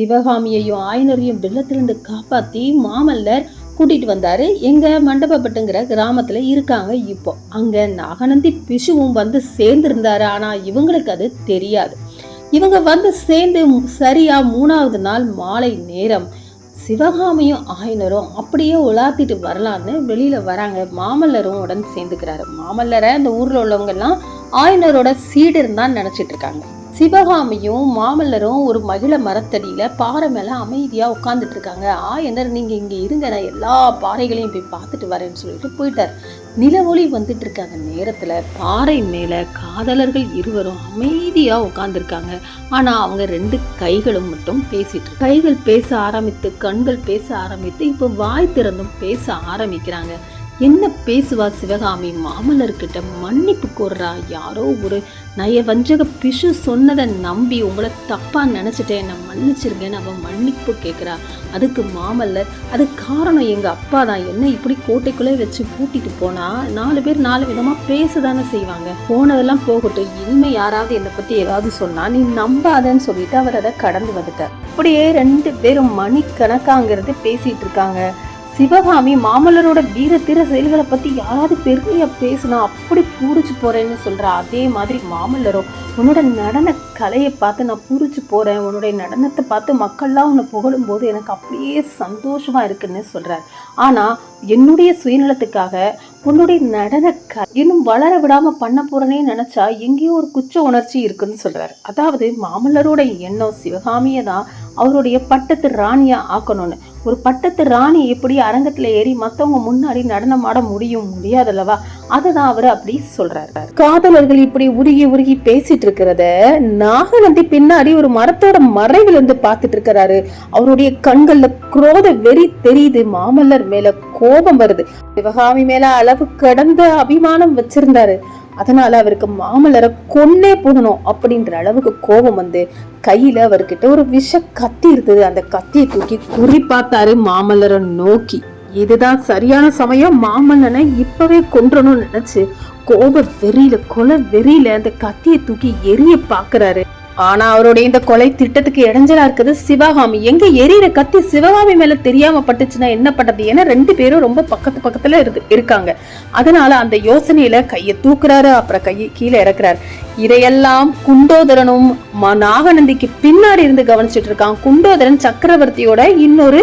சிவகாமியையும் ஆயனரையும் வெள்ளத்திலிருந்து காப்பாத்தி மாமல்லர் கூட்டிட்டு வந்தாரு. எங்க மண்டபப்பட்டுங்கிற கிராமத்துல இருக்காங்க. இப்போ அங்க நாகநந்தி பிஷுவும் வந்து சேர்ந்திருந்தாரு. ஆனா இவங்களுக்கு அது தெரியாது. இவங்க வந்து சேர்ந்து சரியா 3வது நாள் மாலை நேரம் சிவகாமியும் ஆயனரும் அப்படியே உலாத்திட்டு வரலான்னு வெளியில வராங்க. மாமல்லரும் உடன் சேர்ந்துக்கிறாரு. மாமல்லரை அந்த ஊர்ல உள்ளவங்க எல்லாம் ஆயனரோட சீடர்னு தான் நினைச்சிட்டு இருக்காங்க. சிவகாமியும் மாமல்லரும் ஒரு மகிழ மரத்தடியில பாறை மேல அமைதியா உட்கார்ந்துட்டு இருக்காங்க. ஆயனர் நீங்க இங்க இருங்க, நான் எல்லா பாறைகளையும் போய் பார்த்துட்டு வரேன்னு சொல்லிட்டு போயிட்டார். நிலவொளி வந்துட்டு இருக்க அந்த நேரத்துல பாறை மேல காதலர்கள் இருவரும் அமைதியா உட்கார்ந்துருக்காங்க. ஆனா அவங்க 2 கைகளும் மட்டும் பேசிட்டு கைகள் பேச ஆரம்பித்து கண்கள் பேச ஆரம்பித்து இப்ப வாய் திறந்தும் பேச ஆரம்பிக்கிறாங்க. என்ன பேசுவா சிவகாமி? மாமல்லர்கிட்ட மன்னிப்பு கோர்றா. யாரோ ஒரு நயவஞ்சக பிஷு சொன்னதை நம்பி உங்களை தப்பா நினைச்சிட்டேன், நான் மன்னிச்சிருக்கேன்னு அவன் மன்னிப்பு கேட்கிறா. அதுக்கு மாமல்லர், அது காரணம் எங்க அப்பா தான். என்ன இப்படி கோட்டைக்குள்ளே வச்சு பூட்டிட்டு போனா 4 பேர் 4 விதமா பேசதானே செய்வாங்க. போனதெல்லாம் போகட்டும், இனிமே யாராவது என்னை பத்தி ஏதாவது சொன்னா நீ நம்பாதன்னு சொல்லிட்டு அவர் அதை கடந்து வந்துட்டார். அப்படியே 2 பேரும் மணிக்கணக்காங்கிறது பேசிட்டு இருக்காங்க. சிவகாமி மாமல்லரோட வீர தீர செயல்களை பத்தி யாராவது பெரிய பேசுனா அப்படி பூரிச்சு போறேன்னு சொல்றா. அதே மாதிரி மாமல்லரும் உன்னோட நடன கலையை பார்த்து நான் பூரிச்சு போறேன், உன்னுடைய நடனத்தை பார்த்து மக்கள்லாம் உன்னை புகழும் போது எனக்கு அப்படியே சந்தோஷமா இருக்குன்னு சொல்றாரு. ஆனா என்னுடைய சுயநலத்துக்காக உன்னுடைய நடன இன்னும் வளர விடாம பண்ண போறேனே நினைச்சா எங்கேயோ ஒரு குற்ற உணர்ச்சி இருக்குன்னு சொல்றாரு. அதாவது மாமல்லரோட எண்ணம் சிவகாமியை தான் அவருடைய பட்டத்து ராணியா ஆக்கணும்னு. ஒரு பட்டத்து ராணி எப்படி அரங்கத்துல ஏறி மத்தவங்க முன்னாடி நடனம் ஆட முடியாதல்லவா, அதுதான் அவரு அப்படி சொல்றாரு. காதலர்கள் இப்படி உருகி உருகி பேசிட்டு இருக்கிறத நாகநந்தி பின்னாடி ஒரு மரத்தோட மறைவுல இருந்து பாத்துட்டு இருக்கிறாரு. அவருடைய கண்கள்ல குரோத வெறி தெரியுது. மாமல்லர் மேல கோபம் வருது. சிவகாமி மேல அளவு கடந்த அபிமானம் வச்சிருந்தாரு. அதனால அவருக்கு மாமல்லரை கொன்னே போடணும் அப்படின்ற அளவுக்கு கோபம் வந்து கையில அவர்கிட்ட ஒரு விஷ கத்தி இருந்தது. அந்த கத்தியை தூக்கி குறி பார்த்தாரு மாமல்லரை நோக்கி. இதுதான் சரியான சமயம், மாமல்லனை இப்பவே கொன்றணும்னு நினைச்சு கோப வெறியில கொலை வெறியில அந்த கத்தியை தூக்கி எரிய பாக்குறாரு. ஆனா அவருடைய இந்த கொலை திட்டத்துக்கு இடைஞ்சலா இருக்குது சிவகாமி. எங்க எரியிற கத்தி சிவகாமி மேல தெரியாம பட்டுச்சுன்னா என்ன பண்றது? ஏன்னா 2 பேரும் ரொம்ப பக்கத்துல இருக்காங்க. அதனால அந்த யோசனையில கையை தூக்குறாரு, அப்புறம் கையை கீழே இறக்குறாரு. இதையெல்லாம் குண்டோதரனும் நாகநந்திக்கு பின்னாடி இருந்து கவனிச்சுட்டு இருக்கான். குண்டோதரன் சக்கரவர்த்தியோட இன்னொரு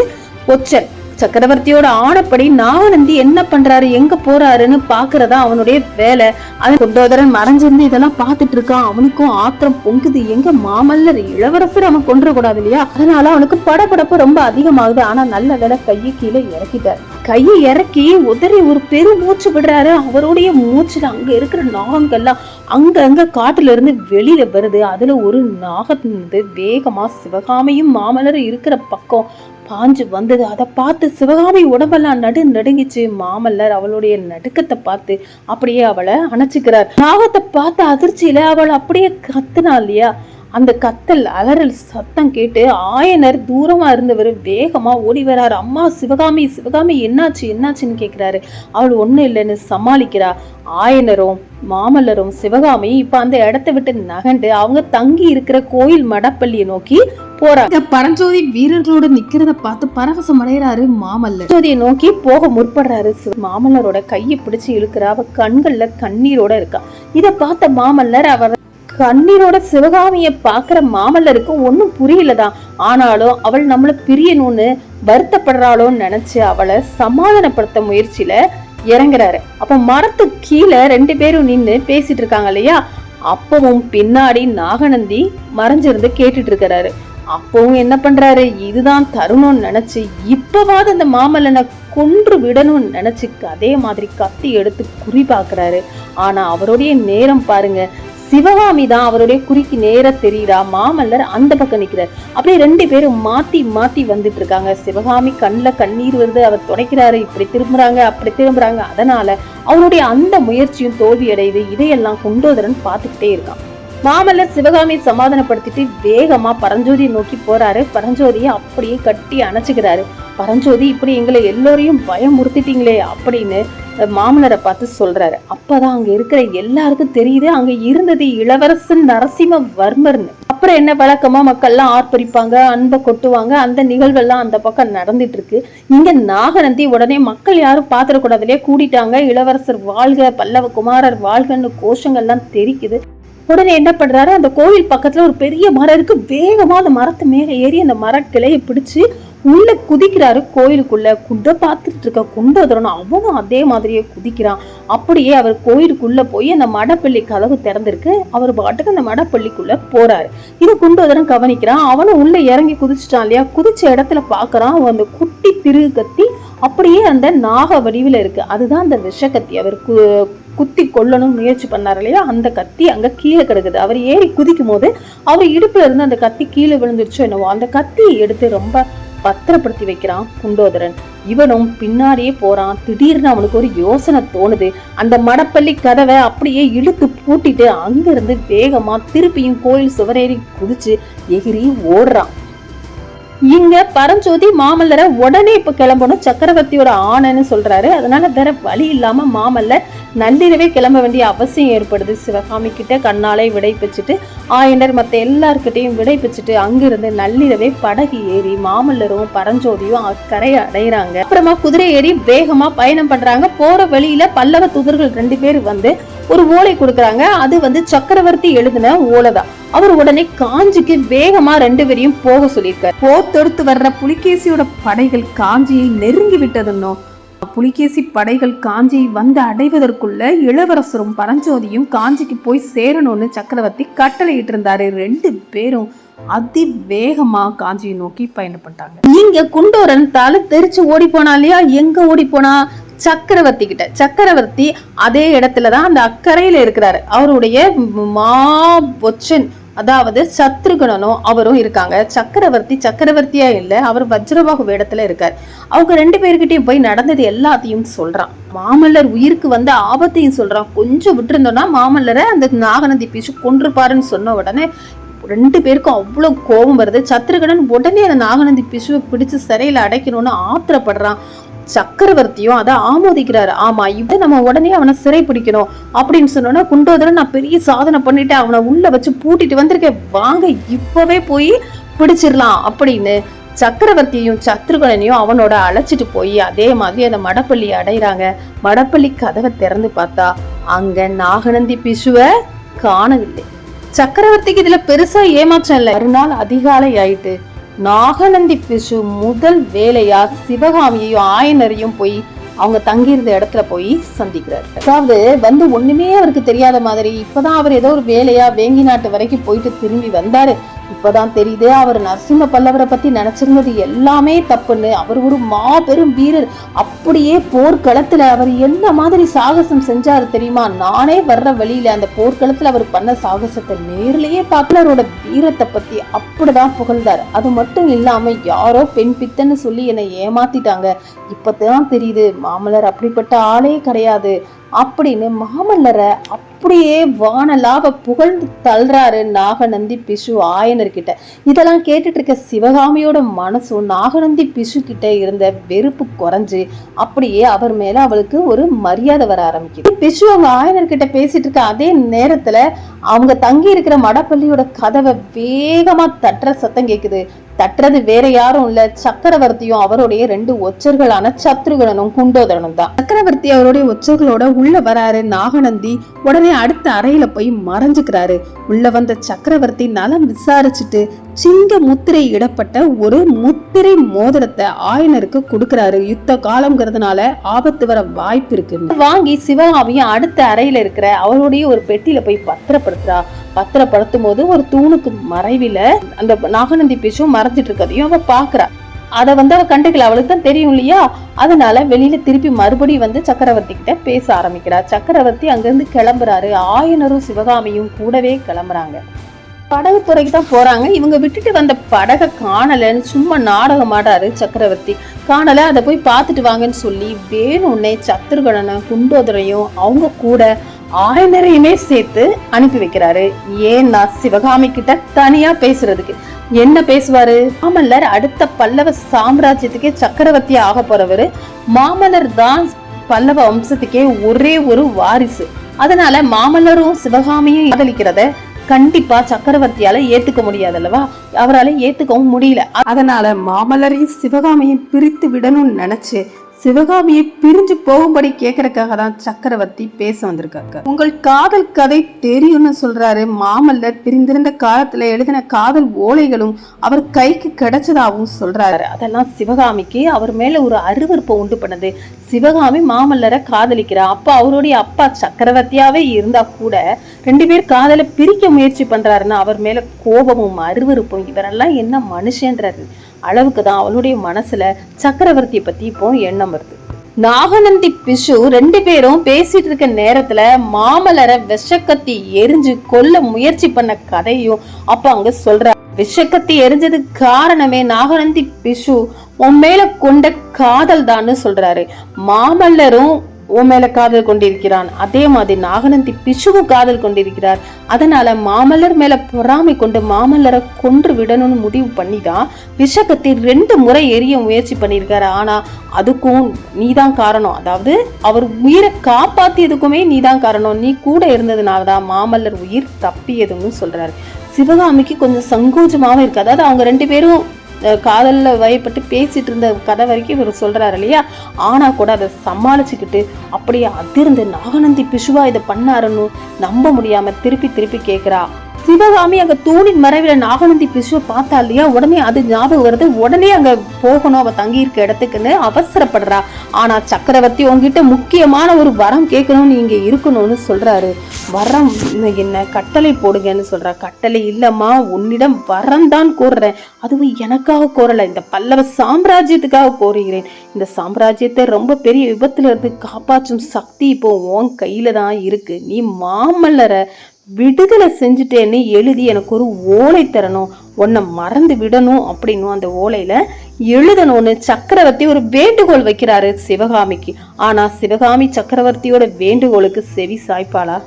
ஒற்றன். சக்கரவர்த்தியோட ஆணைப்படி நாகநந்தி என்ன பண்றாரு, எங்க போறாருன்னு பாக்குறதா அவனுடைய வேலை. அவன் குண்டோதரன் மறைஞ்சிருந்து இதெல்லாம் பார்த்துட்டு இருக்கான். அவனுக்கும் ஆத்திரம் பொங்குது. எங்க மாமல்லர் இளவரசர் அவன் கொன்ற கூடாது இல்லையா, அதனால அவனுக்கு படபடப்பு ரொம்ப அதிகமாகுது. ஆனா நல்ல வேலை கையை கீழே இறக்கிட்டார். கையை இறக்கி உதறி ஒரு பெரு மூச்சு விடுறாரு. அவருடைய மூச்சுல அங்க இருக்கிற நாகங்கள்லாம் அங்க காட்டுல இருந்து வெளியில வருது. அதுல ஒரு நாகம் வேகமா சிவகாமியும் மாமல்லரும் இருக்கிற பக்கம் பாஞ்சு வந்தது. அதை பார்த்து சிவகாமி உடம்பெல்லாம் நடுங்கிச்சு. மாமல்லர் அவளுடைய நடுக்கத்தை பார்த்து அப்படியே அவளை அணைச்சுக்கிறார். நாகத்தை பார்த்து அதிர்ச்சியில அவள் அப்படியே கத்துனா இல்லையா, அந்த கத்தல் அலறல் சத்தம் கேட்டு ஆயனர் தூரமா இருந்தவர் வேகமா ஓடி வராரு. அம்மா சிவகாமி சிவகாமி என்னாச்சுன்னு கேக்குறாரு. அவள் ஒண்ணும் இல்லைன்னு சமாளிக்கிறா. ஆயனரும் மாமல்லரும் சிவகாமி இப்ப அந்த இடத்தை விட்டு நகண்டு அவங்க தங்கி இருக்கிற கோயில் மடப்பள்ளியை நோக்கி போறாங்க. பரஞ்சோதி வீரர்களோட நிக்கிறத பார்த்து பரவசம் அடைகிறாரு மாமல்லர். ஜோதியை நோக்கி போக முற்படுறாரு. மாமல்லரோட கையை பிடிச்சு இழுக்கிறா. அவ கண்கள்ல கண்ணீரோட இருக்கா. இத பார்த்த மாமல்லர் அவர் கண்ணீரோட சிவகாமிய பாக்குற மாமல்லருக்கு ஒன்னும் புரியலதான். ஆனாலும் அவள் நம்மள பிரியணும்னு வருத்தப்படுறாளோன்னு நினைச்சு அவளை சமாதானப்படுத்த முயற்சியில இறங்குறாரு. அப்ப மரத்து கீழே 2 பேரும் நின்று பேசிட்டு இருக்காங்க இல்லையா, அப்பவும் பின்னாடி நாகநந்தி மறைஞ்சிருந்து கேட்டுட்டு இருக்கிறாரு. அப்பவும் என்ன பண்றாரு, இதுதான் தருணம்னு நினைச்சு இப்பவாது அந்த மாமல்லனை கொன்று விடணும்னு நினைச்சு அதே மாதிரி கத்தி எடுத்து குறி பாக்குறாரு. ஆனா அவருடைய நேரம் பாருங்க, சிவகாமி தான் அவருடைய குறிக்கு நேர தெரியுறா. மாமல்லர் அந்த பக்கம் நிக்கிறார். அப்படியே 2 பேரும் மாத்தி வந்துட்டு இருக்காங்க. சிவகாமி கண்ணுல கண்ணீர் வருது. அவர் துடைக்கிறாரு. இப்படி திரும்புறாங்க அப்படி திரும்புறாங்க. அதனால அவருடைய அந்த முயற்சியும் தோல்வி அடையுது. இதையெல்லாம் குண்டோதரன் பார்த்துக்கிட்டே இருக்கான். மாமல்லர் சிவகாமியை சமாதானப்படுத்திட்டு வேகமா பரஞ்சோதியை நோக்கி போறாரு. பரஞ்சோதியை அப்படியே கட்டி அணைச்சுக்கிறாரு. பரஞ்சோதி இப்படி எங்களை எல்லோரையும் பயமுறுத்திட்டீங்களே அப்படின்னு மாமல்லரை பார்த்து சொல்றாரு. அப்பதான் அங்க இருக்கிற எல்லாருக்கும் தெரியுது அங்க இருந்தது இளவரசன் நரசிம்மவர்மர்னு. அப்புறம் என்ன, வழக்கமா மக்கள்லாம் ஆர்ப்பரிப்பாங்க, அன்பை கொட்டுவாங்க. அந்த நிகழ்வெல்லாம் அந்த பக்கம் நடந்துட்டு இருக்கு. இங்க நாகநந்தி உடனே மக்கள் யாரும் பாத்திரக்கூடாதுலயே கூட்டிட்டாங்க. இளவரசர் வாழ்க, பல்லவ குமாரர் வாழ்கன்னு கோஷங்கள்லாம் தெரிக்குது. உடனே என்ன பண்றாரு, அந்த கோவில் பக்கத்துல ஒரு பெரிய மரம் இருக்கு. வேகமா அந்த மரத்து மேல ஏறி அந்த மரக்கிளையை பிடிச்சு உள்ள குதிக்கிறாரு கோயிலுக்குள்ள. குண்ட பார்த்துட்டு இருக்க குண்டோதரன் அவனும் அதே மாதிரியே குதிக்கிறான். அப்படியே அவர் கோயிலுக்குள்ள போய் அந்த மடப்பள்ளி கதவு திறந்திருக்கு. அவர் பாட்டுக்கு அந்த மடப்பள்ளிக்குள்ள போறாரு. இது குண்டோதரன் கவனிக்கிறான். அவனும் உள்ள இறங்கி குதிச்சுட்டான் இல்லையா. குதிச்ச இடத்துல பாக்குறான் அந்த குட்டி திருகு கத்தி அப்படியே அந்த நாக வடிவில் இருக்கு. அதுதான் அந்த விஷ கத்தி. அவர் குத்தி கொல்லணும் முயற்சி பண்ணார் இல்லையா, அந்த கத்தி அங்க கீழே கிடக்குது. அவர் ஏறி குதிக்கும் போது அவர் இடுப்புல இருந்து அந்த கத்தி கீழே விழுந்துருச்சோ என்னவோ. அந்த கத்தியை எடுத்து ரொம்ப பத்திரப்படுத்தி வைக்கிறான் குண்டோதரன். இவனும் பின்னாடியே போறான். திடீர்னு அவனுக்கு ஒரு யோசனை தோணுது. அந்த மடப்பள்ளி கதவை அப்படியே இழுத்து பூட்டிட்டு அங்கிருந்து வேகமா திருப்பியும் கோயில் சுவரேறி குதிச்சு எகிரி ஓடுறான். இங்க பரஞ்சோதி மாமல்லரை உடனே இப்ப கிளம்பணும், சக்கரவர்த்தியோட ஆணைன்னு சொல்றாரு. அதனால வேற வழி இல்லாம மாமல்லர் நள்ளிரவே கிளம்ப வேண்டிய அவசியம் ஏற்படுது. சிவகாமி கிட்ட கண்ணாலே விடை பெற்றுட்டு, ஆயனர் மத்த எல்லார்கிட்டையும் விடை பெற்றுட்டு அங்கிருந்து நள்ளிரவே படகு ஏறி மாமல்லரும் பரஞ்சோதியும் கரையை அடைகிறாங்க. அப்புறமா குதிரை ஏறி வேகமா பயணம் பண்றாங்க. போற வழியில பல்லவ தூதர்கள் 2 பேர் வந்து ஒரு ஓலை கொடுக்கறாங்க. அது சக்கரவர்த்தி எழுதின ஓலைதான். அவர் உடனே காஞ்சிக்கு வேகமா 2 பேரையும் போக சொல்லியிருக்காரு. போர் தொடுத்து வர்ற புலிகேசியோட படைகள் காஞ்சியை நெருங்கி விட்டதுன்னோ. புலிகேசி படைகள் காஞ்சியை வந்து அடைவதற்குள்ள இளவரசரும் பரஞ்சோதியும் காஞ்சிக்கு போய் சேரணும்னு சக்கரவர்த்தி கட்டளையிட்டு இருந்தாரு. 2 பேரும் அதிவேகமா காஞ்சியை நோக்கி பயணப்பட்டாங்க. இங்க குண்டோரன் தலை தெரிச்சு ஓடி போனா இல்லையா. எங்க ஓடி போனா, சக்கரவர்த்தி கிட்ட. சக்கரவர்த்தி அதே இடத்துலதான் அந்த அக்கறையில இருக்கிறாரு. அவருடைய மாபொச்சன் அதாவது சத்ருகணனும் அவரும் இருக்காங்க. சக்கரவர்த்தியா இல்ல, அவர் வஜ்ரபாகு வேடத்துல இருக்காரு. அவங்க 2 பேர்கிட்டயும் போய் நடந்தது எல்லாத்தையும் சொல்றான். மாமல்லர் உயிருக்கு வந்த ஆபத்தையும் சொல்றான். கொஞ்சம் விட்டு இருந்தோம்னா மாமல்லரை அந்த நாகநந்தி பிசு கொன்றுப்பாருன்னு சொன்ன உடனே 2 பேருக்கும் அவ்வளவு கோபம் வருது. சத்ருகணன் உடனே அந்த நாகநந்தி பிசுவை பிடிச்சு சிறையில அடைக்கணும்னு ஆத்திரப்படுறான். சக்கரவர்த்தியும் அதை ஆமோதிக்கிறாரு. ஆமா, இவ நம்ம உடனே அவனை சிறை பிடிக்கணும் அப்படின்னு சொன்னோன்னா, குண்டோதரன் நான் பெரிய சாதனை பண்ணிட்டு அவனை உள்ள வச்சு பூட்டிட்டு வந்திருக்கேன், வாங்க இப்பவே போய் பிடிச்சிடலாம் அப்படின்னு சக்கரவர்த்தியையும் சத்ருகணனையும் அவனோட அழைச்சிட்டு போய் அதே மாதிரி அந்த மடப்பள்ளி அடைகிறாங்க. மடப்பள்ளி கதவை திறந்து பார்த்தா அங்க நாகநந்தி பிசுவை காணவில்லை. சக்கரவர்த்திக்கு இதுல பெருசா ஏமாற்றம் இல்லை. மறுநாள் அதிகாலை ஆயிட்டு நாகநந்தி பிசு முதல் வேலையா சிவகாமியையும் ஆயனரையும் போய் அவங்க தங்கியிருந்த இடத்துல போய் சந்திக்கிறாரு. அதாவது ஒண்ணுமே அவருக்கு தெரியாத மாதிரி இப்பதான் அவர் ஏதோ ஒரு வேலையா வேங்கி நாட்டு வரைக்கும் போயிட்டு திரும்பி வந்தாரு. இப்பதான் தெரியுது அவர் நரசிம்ம பல்லவரை பத்தி நினைச்சிருந்தது எல்லாமே தப்புன்னு. அவர் ஒரு மாபெரும் வீரர். அப்படியே போர்க்களத்துல அவர் என்ன மாதிரி சாகசம் செஞ்சாரு தெரியுமா. நானே வர்ற வழியில அந்த போர்க்களத்துல அவர் பண்ண சாகசத்தை நேர்லயே பார்க்கலரோட வீரத்தை பத்தி அப்படிதான் புகழ்ந்தார். அது மட்டும் இல்லாம யாரோ பெண் பித்தன்னு சொல்லி என்னை ஏமாத்திட்டாங்க. இப்பதான் தெரியுது மாமல்லர் அப்படிப்பட்ட ஆளே கிடையாது அப்படின்னு மாமல்லரை அப்படியே வானலாக புகழ்ந்து தள்ளுறாரு நாகநந்தி பிசு ஆயனர்கிட்ட. இதெல்லாம் கேட்டுட்டு இருக்க சிவகாமியோட மனசும் நாகநந்தி பிசு கிட்ட இருந்த வெறுப்பு குறைஞ்சு அப்படியே அவர் மேல அவளுக்கு ஒரு மரியாதை வர ஆரம்பிக்குது. பிசு அவங்க ஆயனர்கிட்ட பேசிட்டு இருக்க அதே நேரத்துல அவங்க தங்கி இருக்கிற மடப்பள்ளியோட கதவை வேகமா தட்டுற சத்தம் கேக்குது. தட்டுறது வேற யாரும் இல்ல, சக்கரவர்த்தியும் அவருடைய 2 ஒற்றர்களான சத்ருகணனும் குண்டோதரனும் தான். சக்கரவர்த்தி அவருடைய ஒற்றர்களோட உள்ள வராரு. நாகநந்தி உடனே அடுத்த அறையில போய் மறைஞ்சுக்கிறாரு. உள்ள வந்த சக்கரவர்த்தி நலம் விசாரிச்சுட்டு சிங்க முத்திரை இடப்பட்ட ஒரு முத்திரை மோதிரத்தை ஆயனருக்கு கொடுக்கறாரு. யுத்த காலம்ங்கிறதுனால ஆபத்து வர வாய்ப்பு இருக்கு. வாங்கி சிவகாமியும் அடுத்த அறையில இருக்கிற அவருடைய ஒரு பெட்டியில போய் பத்திரப்படுத்துறா. பத்திரப்படுத்தும் போது ஒரு தூணுக்கு மறைவில அந்த நாகநந்தி பிசும் மறைஞ்சிட்டு இருக்கதையும் அவ பாக்குறா. அத அவ கண்டுக்கல, அவளுக்கு தான் தெரியும் இல்லையா. அதனால வெளியில திருப்பி மறுபடியும் சக்கரவர்த்தி கிட்ட பேச ஆரம்பிக்கிறா. சக்கரவர்த்தி அங்கிருந்து கிளம்புறாரு. ஆயனரும் சிவகாமியும் கூடவே கிளம்புறாங்க. படகு துறைக்கு தான் போறாங்க. இவங்க விட்டுட்டு வந்த படகை காணலன்னு சும்மா நாடகம் ஆடாரு சக்கரவர்த்தி. காணல, அதை போய் பார்த்துட்டு வாங்கன்னு சொல்லி வேணும்னே சத்ருகணனை குண்டோதரையும் அவங்க கூட ஆயனரையுமே சேர்த்து அனுப்பி வைக்கிறாரு. ஏன்னா சிவகாமி கிட்ட தனியா பேசுறதுக்கு. என்ன பேசுவாரு? மாமல்லர் அடுத்த பல்லவ சாம்ராஜ்யத்துக்கே சக்கரவர்த்தி ஆக போறவரு. மாமல்லர் தான் பல்லவ வம்சத்துக்கே ஒரே ஒரு வாரிசு. அதனால மாமல்லரும் சிவகாமியும் காதலிக்கிறத கண்டிப்பா சக்கரவர்த்தியால ஏத்துக்க முடியாது அல்லவா, அவரால் ஏத்துக்கவும் முடியல. அதனால மாமல்லரையும் சிவகாமியும் பிரித்து விடணும்னு நினைச்சு சிவகாமியை பிரிஞ்சு போகும்படி கேட்கறதுக்காக தான் சக்கரவர்த்தி பேச வந்திருக்காங்க. உங்கள் காதல் கதை தெரியும்னு சொல்றாரு. மாமல்லர் பிரிந்திருந்த காலத்துல எழுதின காதல் ஓலைகளும் அவர் கைக்கு கிடைச்சதாகவும் சொல்றாரு. அதெல்லாம் சிவகாமிக்கு அவர் மேல ஒரு அருவருப்பை உண்டு பண்ணது. சிவகாமி மாமல்லரை காதலிக்கிறா. அப்ப அவருடைய அப்பா சக்கரவர்த்தியாவே இருந்தா கூட 2 பேர் காதலை பிரிக்க முயற்சி பண்றாருன்னா அவர் மேல கோபமும் அருவருப்பும், இவரெல்லாம் என்ன மனுஷன்றாரு அளவுக்கு தான் அவளுடைய மனசுல சக்கரவர்த்தியை பத்தி இப்போ எண்ணம் வருது. நாகநந்தி பிஷு 2 பேரும் பேசிட்டு இருக்க நேரத்துல மாமல்லரை விஷக்கத்தி எரிஞ்சு கொல்ல முயற்சி பண்ண கதையும் அப்ப அங்க சொல்ற. விஷக்கத்தி எரிஞ்சதுக்கு காரணமே நாகநந்தி பிஷு உன் மேல கொண்ட காதல் தான்னு சொல்றாரு. மாமல்லரும் உன் மேல காதல் கொண்டிருக்கிறான், அதே மாதிரி நாகநந்தி பிஷுவும் காதல் கொண்டிருக்கிறார். அதனால மாமல்லர் மேல பொறாமை கொண்டு மாமல்லரை கொன்று விடணும்னு முடிவு பண்ணிதான் விஷக்கத்தி 2 முறை எரிய முயற்சி பண்ணியிருக்காரு. ஆனா அதுக்கும் நீதான் காரணம், அதாவது அவர் உயிரை காப்பாத்தியதுக்குமே நீதான் காரணம், நீ கூட இருந்ததுனாலதான் மாமல்லர் உயிர் தப்பியதுன்னு சொல்றாரு. சிவகாமிக்கு கொஞ்சம் சங்கோஜமாவும் இருக்கு. அதாவது அவங்க 2 பேரும் காதல்ல வயப்பட்டு பேசிட்டு இருந்த கதை வரைக்கும் இவர் சொல்றாரு இல்லையா, ஆனா கூட அதை சமாளிச்சுக்கிட்டு அப்படியே அதிர்ந்து நாகநந்தி பிஷுவா இதை பண்ணாருன்னு நம்ப முடியாம திருப்பி திருப்பி கேக்குறா. சிவகாமி அங்க தூணின் மறைவில நாகநந்தி பிஷுவை பார்த்தா இல்லையா, உடனே அது ஞாபகம் வருது. உடனே அங்க போகணும் அவ தங்கி இருக்க இடத்துக்குன்னு அவசரப்படுறா. ஆனா சக்கரவர்த்தி உங்ககிட்ட முக்கியமான ஒரு வரம் கேட்கணும், நீங்க இருக்கணும்னு சொல்றாரு. வரம் என்ன, கட்டளை போடுங்கன்னு சொல்றா. கட்டளை இல்லம்மா, உன்னிடம் வரம் தான் கோர்றேன், அதுவும் எனக்காக கோரல, இந்த பல்லவ சாம்ராஜ்யத்துக்காக கோருகிறேன். இந்த சாம்ராஜ்யத்தை ரொம்ப பெரிய விபத்துல இருந்து காப்பாற்றும் சக்தி இப்போ உன் கையில தான் இருக்கு. நீ மாமல்லரை விடுதலை செஞ்சுட்டேன்னு எழுதி எனக்கு ஒரு ஓலை தரணும், உன்னை மறந்து விடணும் அப்படின்னு அந்த ஓலையில எழுதணும்னு சக்கரவர்த்தி ஒரு வேண்டுகோள் வைக்கிறாரு சிவகாமிக்கு. ஆனா சிவகாமி சக்கரவர்த்தியோட வேண்டுகோளுக்கு செவி சாய்ப்பாளா?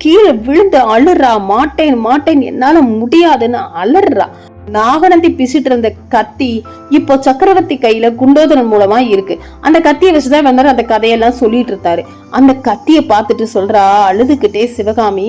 கீழே விழுந்து அழுறா. மாட்டேன் மாட்டேன், என்னால முடியாதுன்னு அலறா. நாகநந்தி பிசிட்டு இருந்த கத்தி இப்போ சக்கரவர்த்தி கையில குண்டோதரன் மூலமா இருக்கு. அந்த கத்தியை வச்சுதான் வந்தாரு அந்த கதையெல்லாம் சொல்லிட்டு இருந்தாரு. அந்த கத்தியை பார்த்துட்டு சொல்றா அழுதுகிட்டே சிவகாமி,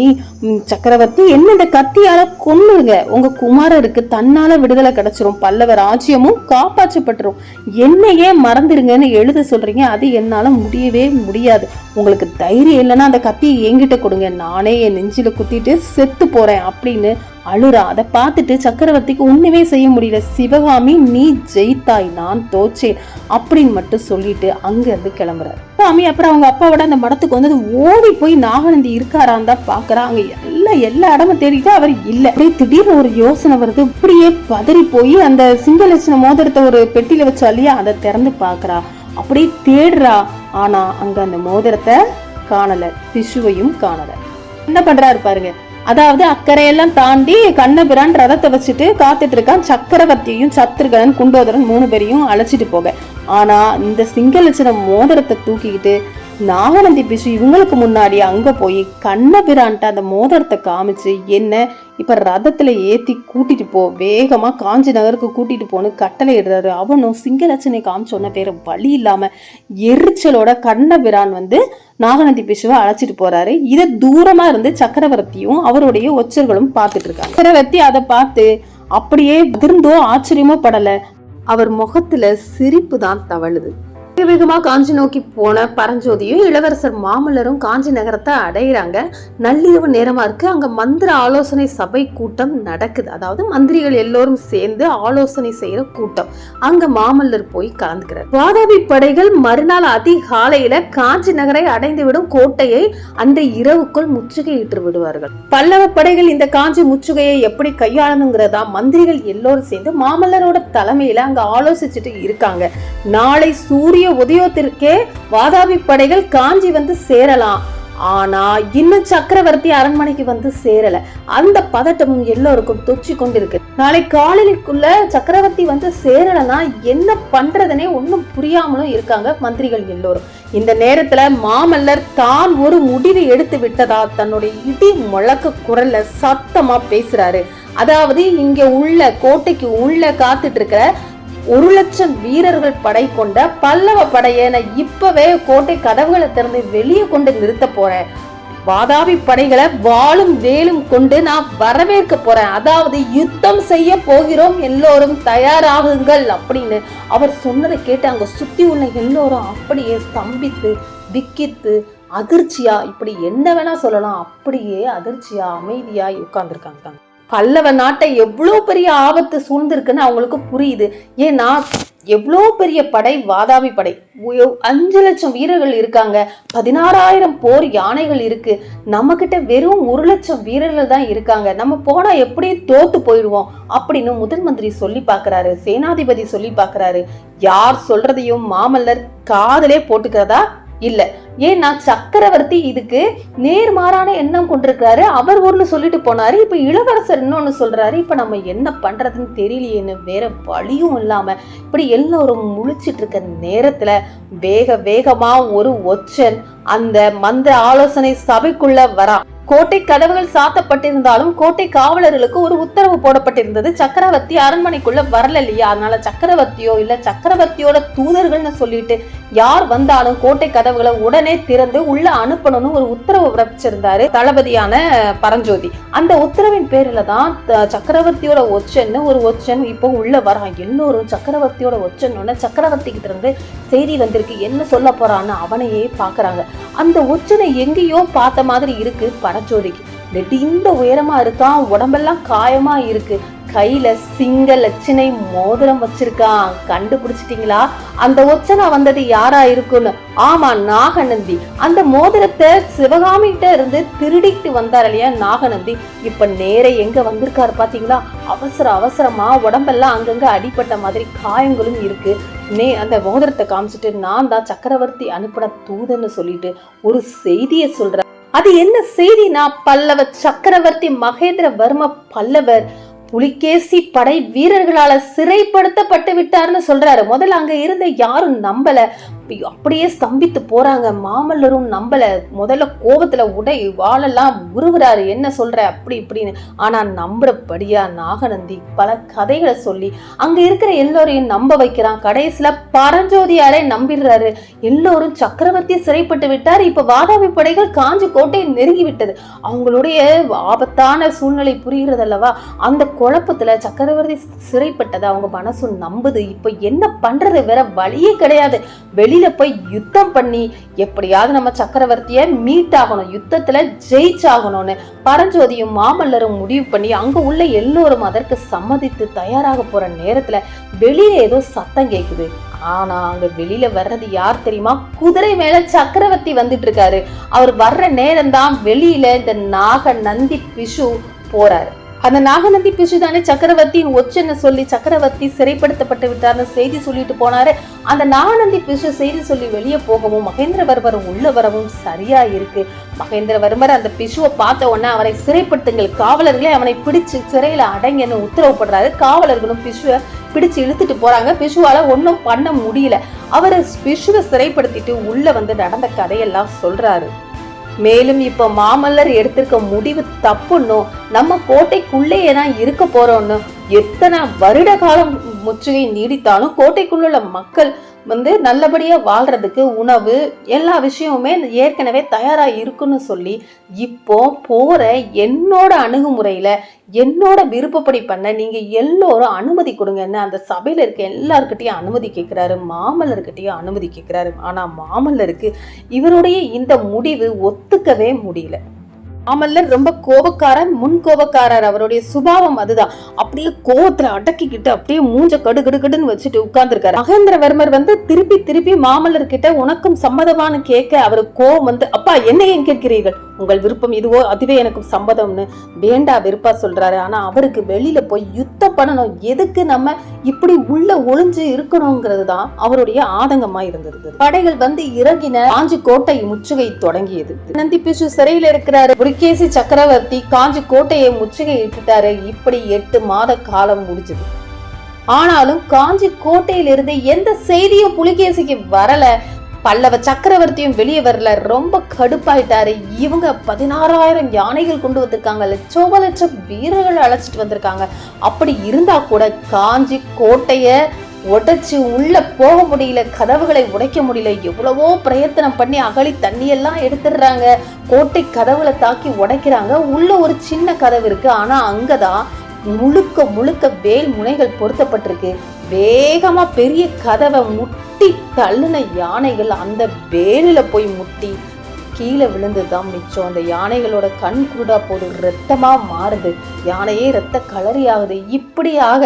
சக்கரவர்த்தி என்ன இந்த கத்தியால கொன்னுங்க, உங்க குமாரருக்கு தன்னால விடுதலை கிடைச்சிரும், பல்லவ ராஜ்யமும் காப்பாற்றப்பட்டுரும், என்னையே மறந்துருங்கன்னு எழுத சொல்றீங்க, அது என்னால முடியவே முடியாது. உங்களுக்கு தைரியம் இல்லைன்னா அந்த கத்தியை என்கிட்ட கொடுங்க, நானே என் நெஞ்சில குத்திட்டு செத்து போறேன் அப்படின்னு அழுறா. அதை பார்த்துட்டு சக்கரவர்த்திக்கு ஒண்ணுமே செய்ய முடியல. சிவகாமி நீ ஜெயித்தாய், நான் தோச்சேன் அப்படின்னு மட்டும் சொல்லிட்டு அங்க இருந்து கிளம்புறாரு. சிவகாமி அப்புறம் அவங்க அப்பாவோட அந்த மடத்துக்கு வந்தது ஓடி போய் நாகநந்தி இருக்காரான் தான் பாக்குறா. அங்க எல்லா இடமும் தேடிட்டு அவர் இல்ல. அப்படியே திடீர்னு ஒரு யோசனை வருது. இப்படியே பதறி போய் அந்த சிங்கலட்சண மோதிரத்தை ஒரு பெட்டியில வச்சா இல்லையா, அதை திறந்து பாக்குறா. அப்படியே தேடுறா. ஆனா அங்க அந்த மோதிரத்தை காணல, பிஷுவையும் காணல. என்ன பண்றாரு பாருங்க. அதாவது அக்கறையெல்லாம் தாண்டி கண்ணபிரான் ரதத்தை வச்சுட்டு காத்துட்டு இருக்கான். சக்கரவர்த்தியையும் சத்ருகன் குண்டோதரன் 3 பேரையும் அழைச்சிட்டு போக. ஆனா இந்த சிங்கலட்சண மோதிரத்தை தூக்கிக்கிட்டு நாகநந்தி பிஷு இவங்களுக்கு முன்னாடி அங்க போய் கண்ணபிரான்ட்ட அந்த மோதிரத்தை காமிச்சு, என்ன இப்ப ரதத்துல ஏத்தி கூட்டிட்டு போ, வேகமா காஞ்சி நகருக்கு கூட்டிட்டு போன்னு கட்டளை இடுறாரு. அவனும் சிங்கலட்சணை காமிச்சோன்ன பேர வழி இல்லாம எரிச்சலோட கண்ணபிரான் நாகநந்தி பிஷுவை அழைச்சிட்டு போறாரு. இத தூரமா இருந்து சக்கரவர்த்தியும் அவருடைய ஒற்றர்களும் பார்த்துட்டு இருக்காங்க. சக்கரவர்த்தி அதை பார்த்து அப்படியே அதிர்ந்தோ ஆச்சரியமோ படல, அவர் முகத்துல சிரிப்பு தான் தவழுது. வேகமா காஞ்சி நோக்கி போன பரஞ்சோதியும் இளவரசர் மாமல்லரும் காஞ்சி நகரத்தை அடையிறாங்க. நள்ளிரவு நேரமா இருக்கு. அங்க மந்திர ஆலோசனை சபை கூட்டம் நடக்குது. அதாவது மந்திரிகள் எல்லோரும் சேர்ந்து ஆலோசனை செய்யற கூட்டம். அங்க மாமல்லர் போய் கலந்துக்கிறார். வாதாபி படைகள் மறுநாள் அதிகாலையில காஞ்சி நகரை அடைந்து விடும் கோட்டையை அந்த இரவுக்குள் முற்றுகையிட்டு விடுவார்கள். பல்லவ படைகள் இந்த காஞ்சி முற்றுகையை எப்படி கையாளணுங்கிறதா மந்திரிகள் எல்லோரும் சேர்ந்து மாமல்லரோட தலைமையில அங்க ஆலோசிச்சுட்டு இருக்காங்க. நாளை சூரிய உதயத்திற்கே வாதாபி படைகள் காஞ்சி சேரலாம். ஆனா இன்னும் சக்கரவர்த்தி அரண்மனைக்கு சேரல. அந்த பதட்டமும் எல்லோருக்கும் தொற்றி கொண்டிருக்கு. நாளை காலையிலுக்குள்ள சக்கரவர்த்தி சேரலனா என்ன பண்றதுனே ஒன்னும் புரியாமலும் இருக்காங்க மந்திரிகள் எல்லோரும். இந்த நேரத்துல மாமல்லர் தான் ஒரு முடிவை எடுத்து விட்டதா தன்னுடைய இடி முழக்க குரல்ல சத்தமா பேசுறாரு. அதாவது இங்க உள்ள கோட்டைக்கு உள்ள காத்துட்டு இருக்கிற 1,00,000 வீரர்கள் படை கொண்ட பல்லவ படையை நான் இப்பவே கோட்டை கதவுகளை திறந்து வெளியே கொண்டு நிறுத்த போறேன். வாதாபி படைகளை வாளும் வேலும் கொண்டு நான் வரவேற்க போறேன், அதாவது யுத்தம் செய்ய போகிறோம், எல்லோரும் தயாராகுங்கள் அப்படின்னு அவர் சொன்னதை கேட்டு அங்க சுத்தி உள்ள எல்லோரும் அப்படியே ஸ்தம்பித்து விக்கித்து அதிர்ச்சியா, இப்படி என்ன வேணா சொல்லலாம், அப்படியே அதிர்ச்சியா அமைதியா உட்கார்ந்துருக்காங்க. பல்லவ நாட்டை எவ்வளவு பெரிய ஆபத்து சூழ்ந்திருக்குன்னு அவங்களுக்கு புரியுது. ஏன்னா எவ்வளோ பெரிய படை வாதாபி படை, 5 லட்சம் வீரர்கள் இருக்காங்க, 16,000 போர் யானைகள் இருக்கு, நம்ம கிட்ட வெறும் 1 லட்சம் வீரர்கள் தான் இருக்காங்க, நம்ம போனா எப்படி தோத்து போயிடுவோம் அப்படின்னு முதன் மந்திரி சொல்லி பாக்குறாரு, சேனாதிபதி சொல்லி பாக்குறாரு. யார் சொல்றதையும் மாமல்லர் காதலே போட்டுக்கிறதா இல்ல. ஏன்னா சக்கரவர்த்தி இதுக்கு நேர்மாறான எண்ணம் கொண்டிருக்காரு. அவர் ஒண்ணு சொல்லிட்டு போனாரு, இப்ப இளவரசர் இன்னொன்னு சொல்றாரு, இப்ப நம்ம என்ன பண்றதுன்னு தெரியலையேன்னு வேற வழியும் இல்லாம இப்படி எல்லோரும் முழிச்சிட்டு இருக்க நேரத்துல வேகமா ஒரு ஒற்றன் அந்த மந்திர ஆலோசனை சபைக்குள்ள வரா. கோட்டை கதவுகள் சாத்தப்பட்டிருந்தாலும் கோட்டை காவலர்களுக்கு ஒரு உத்தரவு போடப்பட்டிருந்தது, சக்கரவர்த்தி அரண்மனைக்குள்ள வரல இல்லையா, அதனால சக்கரவர்த்தியோ இல்ல சக்கரவர்த்தியோட தூதர்கள்னு சொல்லிட்டு யார் வந்தாலும் கோட்டை கதவுகளை உடனே திறந்து உள்ள அனுப்பணும்னு ஒரு உத்தரவு பிறப்பிச்சிருந்தாரு தளபதியான பரஞ்சோதி. அந்த உத்தரவின் பேரில தான் சக்கரவர்த்தியோட ஒற்றன்னு ஒரு ஒற்றன் இப்போ உள்ள வரான். எல்லோரும் சக்கரவர்த்தியோட ஒற்றன்னு சக்கரவர்த்தி கிட்ட இருந்து செய்தி வந்திருக்கு, என்ன சொல்ல போறான்னு அவனையே பாக்குறாங்க. அந்த ஒற்றனை எங்கேயோ பார்த்த மாதிரி இருக்கு பரஞ்சோதிக்கு. நெடிந்த உயரமா இருக்கான், உடம்பெல்லாம் காயமா இருக்கு, கையில சிங்க லட்சணை மோதிரம் வச்சிருக்கான். கண்டுபிடிச்சிட்டீங்களா அந்த ஒச்சனா வந்தது யாரா இருக்குன்னு? ஆமா, நாகநந்தி. அந்த மோதிரத்தை சிவகாமிகிட்ட இருந்து திருடிட்டு வந்தார் இல்லையா நாகநந்தி, இப்ப நேர எங்க வந்திருக்காரு பாத்தீங்களா? அவசரமா உடம்பெல்லாம் அங்கங்க அடிப்பட்ட மாதிரி காயங்களும் இருக்கு. அந்த மோதிரத்தை காமிச்சிட்டு நான் தான் சக்கரவர்த்தி அனுப்பின தூதன்னு சொல்லிட்டு ஒரு செய்தியை சொல்ற. அது என்ன செய்தினா, பல்லவ சக்கரவர்த்தி மகேந்திரவர்ம பல்லவர் புலிகேசி படை வீரர்களால சிறைப்படுத்தப்பட்டு விட்டார்னு சொல்றாரு. முதல்ல அங்க இருந்த யாரும் நம்பல, அப்படியே ஸ்தம்பித்து போறாங்க. மாமல்லரும் நம்பல. முதல்ல கோபத்துல வாழெல்லாம் உருவுறாரு, என்ன சொல்ற அப்படி இப்படின்னு. ஆனா நம்புறபடியா நாகநந்தி பல கதைகளை சொல்லி அங்க இருக்கிற எல்லோரையும் நம்ப வைக்கிறான். கடைசியில பரஞ்சோதியாரே நம்பிடுறாரு. எல்லோரும் சக்கரவர்த்தி சிறைப்பட்டு விட்டார், இப்ப வாதாபி படைகள் காஞ்சி கோட்டையை நெருங்கி விட்டது. அவங்களுடைய ஆபத்தான சூழ்நிலை புரிகிறது அல்லவா? அந்த குழப்பத்துல சக்கரவர்த்தி சிறைப்பட்டது அவங்க மனசு நம்புது. இப்ப என்ன பண்றது, வேற வழியே கிடையாது. வெளியில போய் யுத்தம் பண்ணி எப்படியாவது நம்ம சக்கரவர்த்திய மீட் ஆகணும், யுத்தத்துல ஜெயிச்சாகணும்னு பரஞ்சோதியும் மாமல்லரும் முடிவு பண்ணி அங்க உள்ள எல்லோரும் அதற்கு சம்மதித்து தயாராக போற நேரத்துல வெளியில ஏதோ சத்தம் கேக்குது. ஆனா அங்க வெளியில வர்றது யார் தெரியுமா? குதிரை மேல சக்கரவர்த்தி வந்துட்டு இருக்காரு. அவர் வர்ற நேரம் தான் வெளியில இந்த நாகநந்தி பிஷு போறாரு. அந்த நாகநந்தி பிஷு தானே சக்கரவர்த்தியின் ஒச்சன்னு சொல்லி சக்கரவர்த்தி சிறைப்படுத்தப்பட்டு விட்டார்னு செய்தி சொல்லிட்டு போனாரு. அந்த நாகநந்தி பிஷு செய்தி சொல்லி வெளியே போகவும் மகேந்திரவர்மர் உள்ள வரவும் சரியா இருக்கு. மகேந்திரவர்மர் அந்த பிஷுவை பார்த்த உடனே அவரை சிறைப்படுத்துங்கள், காவலர்களே அவனை பிடிச்சு சிறையில அடங்கன்னு உத்தரவுப்படுறாரு. காவலர்களும் பிஷுவை பிடிச்சு இழுத்துட்டு போறாங்க. பிஷுவால ஒன்னும் பண்ண முடியல. அவரை பிஷுவை சிறைப்படுத்திட்டு உள்ள வந்து நடந்த கதையெல்லாம் சொல்றாரு. மேலும் இப்ப மாமல்லர் எடுத்திருக்க முடிவு தப்புன்னு, நம்ம கோட்டைக்குள்ளேயே தான் இருக்க போறோம்னு, எத்தனை வருட காலம் முற்றுகை நீடித்தாலும் கோட்டைக்குள்ள மக்கள் நல்லபடியா வாழ்றதுக்கு உணவு எல்லா விஷயமுமே ஏற்கனவே தயாரா இருக்குன்னு சொல்லி இப்போ போற என்னோட அணுகுமுறையில என்னோட விருப்பப்படி பண்ண நீங்க எல்லோரும் அனுமதி கொடுங்கன்னு அந்த சபையில இருக்க எல்லார்கிட்டையும் அனுமதி கேட்கிறாரு, மாமல்லர்கிட்டையும் அனுமதி கேட்கிறாரு. ஆனா மாமல்லருக்கு இவருடைய இந்த முடிவு ஒத்துக்கவே முடியல. மாமல்லர் ரொம்ப கோபக்காரர், முன் கோபக்காரர், அவருடைய சுபாவம் அதுதான். அப்படியே கோபத்துல அடக்கிக்கிட்டு அப்படியே மூஞ்ச கடுகடுன்னு வச்சுட்டு உட்கார்ந்துருக்காரு. மகேந்திரவர்மர் திருப்பி மாமல்லர் கிட்ட உனக்கும் சம்மதமானு கேட்க அவரு கோபம் அப்பா என்ன ஏன் கேட்கிறீர்கள், உங்கள் விருப்பம் இதுவோ அதுவே எனக்கு சம்மதம்னு வேண்டா வெறுப்பா சொல்றாரு. ஆனா அவருக்கு வெளியில போய் யுத்தம் பண்ணணும், எதுக்கு நம்ம இப்படி உள்ள ஒளிஞ்சு இருக்கணும்ங்கிறது தான் அவருடைய ஆதங்கமா இருந்தது. படைகள் இறங்கின. காஞ்சி கோட்டை முற்றுகை தொடங்கியது. நந்தி பிஷு சிறையில இருக்கிறாரு. புலிகேசி சக்கரவர்த்தி காஞ்சி கோட்டையை முற்றுகை இட்டுட்டாரு. இப்படி 8 மாத காலம் முடிஞ்சது. ஆனாலும் காஞ்சி கோட்டையிலிருந்து எந்த செய்தியும் புலிகேசிக்கு வரல. பல்லவ சக்கரவர்த்தியும் வெளியே வரல. ரொம்ப கடுப்பாயிட்டாரு. இவங்க 16,000 யானைகள் கொண்டு வந்திருக்காங்க, லட்சம் வீரர்கள் அழைச்சிட்டு வந்திருக்காங்க. அப்படி இருந்தா கூட காஞ்சி கோட்டைய உடைச்சு உள்ள போக முடியல, கதவுகளை உடைக்க முடியல. எவ்வளவோ பிரயத்தனம் பண்ணி அகழி தண்ணியெல்லாம் எடுத்துடுறாங்க, கோட்டை கதவுகளை தாக்கி உடைக்கிறாங்க. உள்ள ஒரு சின்ன கதவு இருக்கு, ஆனா அங்கதான் முழுக்க முழுக்க வேல் முனைகள் பொருத்தப்பட்டிருக்கு. வேகமா பெரிய கதவை முட்டி தள்ளுன யானைகள் அந்த வேலில போய் முட்டி கீழே விழுந்துதான் மிச்சம். அந்த யானைகளோட கண் குருடா போது, ரத்தமா மாறுது, யானையே ரத்த கலரி ஆகுது. இப்படியாக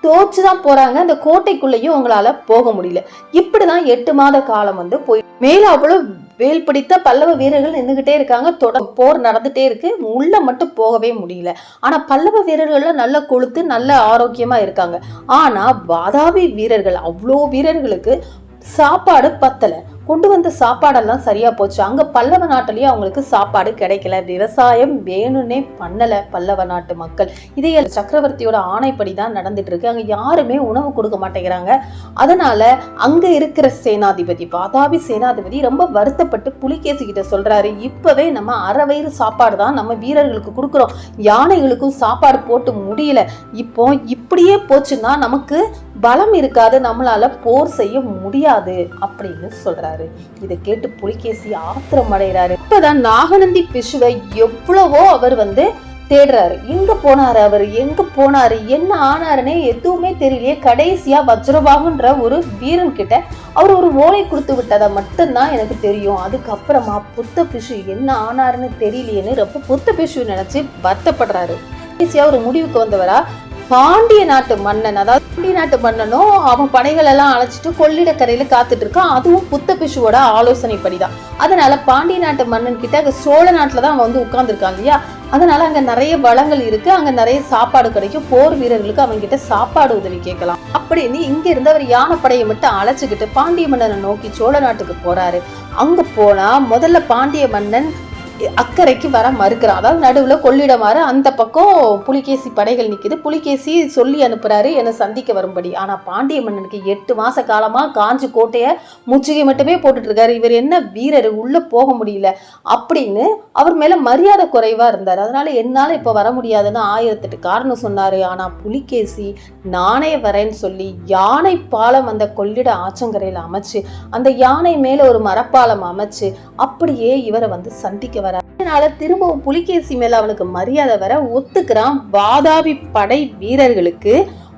தோச்சுதான் போறாங்க. அந்த கோட்டைக்குள்ளேயும் அவங்களால போக முடியல. இப்படிதான் 8 மாத காலம் போய் மேல அவ்வளவு வேல் பிடித்த பல்லவ வீரர்கள் நின்றுகிட்டே இருக்காங்க. போர் நடந்துட்டே இருக்கு, உள்ள மட்டும் போகவே முடியல. ஆனா பல்லவ வீரர்கள்ல நல்ல கொழுத்து, நல்ல ஆரோக்கியமா இருக்காங்க. ஆனா வாதாபி வீரர்கள், அவ்வளோ வீரர்களுக்கு சாப்பாடு பத்தல. கொண்டு வந்த சாப்பாடெல்லாம் சரியா போச்சு. அங்க பல்லவ நாட்டிலயும் அவங்களுக்கு சாப்பாடு கிடைக்கல. விவசாயம் வேணும்னே பண்ணல பல்லவ நாட்டு மக்கள். இதே சக்கரவர்த்தியோட ஆணைப்படிதான் நடந்துட்டு இருக்கு. அங்க யாருமே உணவு கொடுக்க மாட்டேங்கிறாங்க. அதனால அங்க இருக்கிற சேனாதிபதி, வாதாபி சேனாதிபதி ரொம்ப வருத்தப்பட்டு புலிகேசி கிட்ட சொல்றாரு, இப்பவே நம்ம அறவயிறு சாப்பாடு தான் நம்ம வீரர்களுக்கு கொடுக்குறோம், யானைகளுக்கும் சாப்பாடு போட்டு முடியல. இப்போ இப்படியே போச்சுன்னா நமக்கு பலம் இருக்காது, நம்மளால போர் செய்ய முடியாது அப்படின்னு சொல்றாரு. இதை கேட்டு புலிகேசி ஆத்திரம் அடைகிறாரு. இப்பதான் நாகநந்தி பிஷுவை எவ்வளவோ அவர் தேடுறாரு. எங்க போனாரு, அவர் எங்க போனாரு, என்ன ஆனாருன்னே எதுவுமே தெரியலையே. கடைசியா வஜ்ரபாகுன்ற ஒரு வீரன் கிட்ட அவர் ஒரு ஓலை கொடுத்து விட்டதை மட்டும்தான் எனக்கு தெரியும். அதுக்கப்புறமா புத்த பிஷு என்ன ஆனாருன்னு தெரியலையேன்னு ரொம்ப புத்த பிஷு நினைச்சு வருத்தப்படுறாரு. கடைசியா ஒரு முடிவுக்கு வந்தவரா பாண்டிய நாட்டு மன்னன், அதாவது பாண்டிய நாட்டு மன்னனும் அவன் படைகள் எல்லாம் அழைச்சிட்டு கொள்ளிடக்கரையில காத்துட்டு இருக்கான். அதுவும் புத்த பிஷுவோட ஆலோசனைப்படிதான். அதனால பாண்டிய நாட்டு மன்னன் கிட்ட அங்க சோழ நாட்டுலதான் அவன் உட்கார்ந்து இருக்கான் இல்லையா, அதனால அங்க நிறைய வளங்கள் இருக்கு, அங்க நிறைய சாப்பாடு கிடைக்கும். போர் வீரர்களுக்கு அவங்க கிட்ட சாப்பாடு உதவி கேட்கலாம் அப்படின்னு இங்க இருந்து அவர் யானைப்படையை மட்டும் அழைச்சுக்கிட்டு பாண்டிய மன்னனை நோக்கி சோழ நாட்டுக்கு போறாரு. அங்க போனா முதல்ல பாண்டிய மன்னன் அக்கறைக்கு வர மறுக்கிறான். அதாவது நடுவுல கொள்ளிடமாறு அந்த பக்கம் புலிகேசி படைகள் நிக்குது. புலிகேசி சொல்லி அனுப்புறாரு என்னை சந்திக்க வரும்படி. ஆனா பாண்டிய மன்னனுக்கு 8 மாச காலமா காஞ்சி கோட்டைய முற்றுகை மட்டுமே போட்டுட்டு இருக்காரு. இவர் என்ன வீரர், உள்ள போக முடியல அப்படின்னு அவர் மேல மரியாதை குறைவா இருந்தாரு. அதனால என்னால இப்ப வர முடியாதுன்னு 1008 காரணம் சொன்னாரு. ஆனா புலிகேசி நானே வரேன்னு சொல்லி யானை பாலம் அந்த கொள்ளிட ஆற்றங்கரையில அமைச்சு, அந்த யானை மேல ஒரு மரப்பாலம் அமைச்சு அப்படியே இவரை சந்திக்க வர. அதனால திரும்பவும் புலிகேசி மேல அவனுக்கு மரியாதை வர ஒத்துக்கிறான். வாதாபி படை வீரர்களுக்கு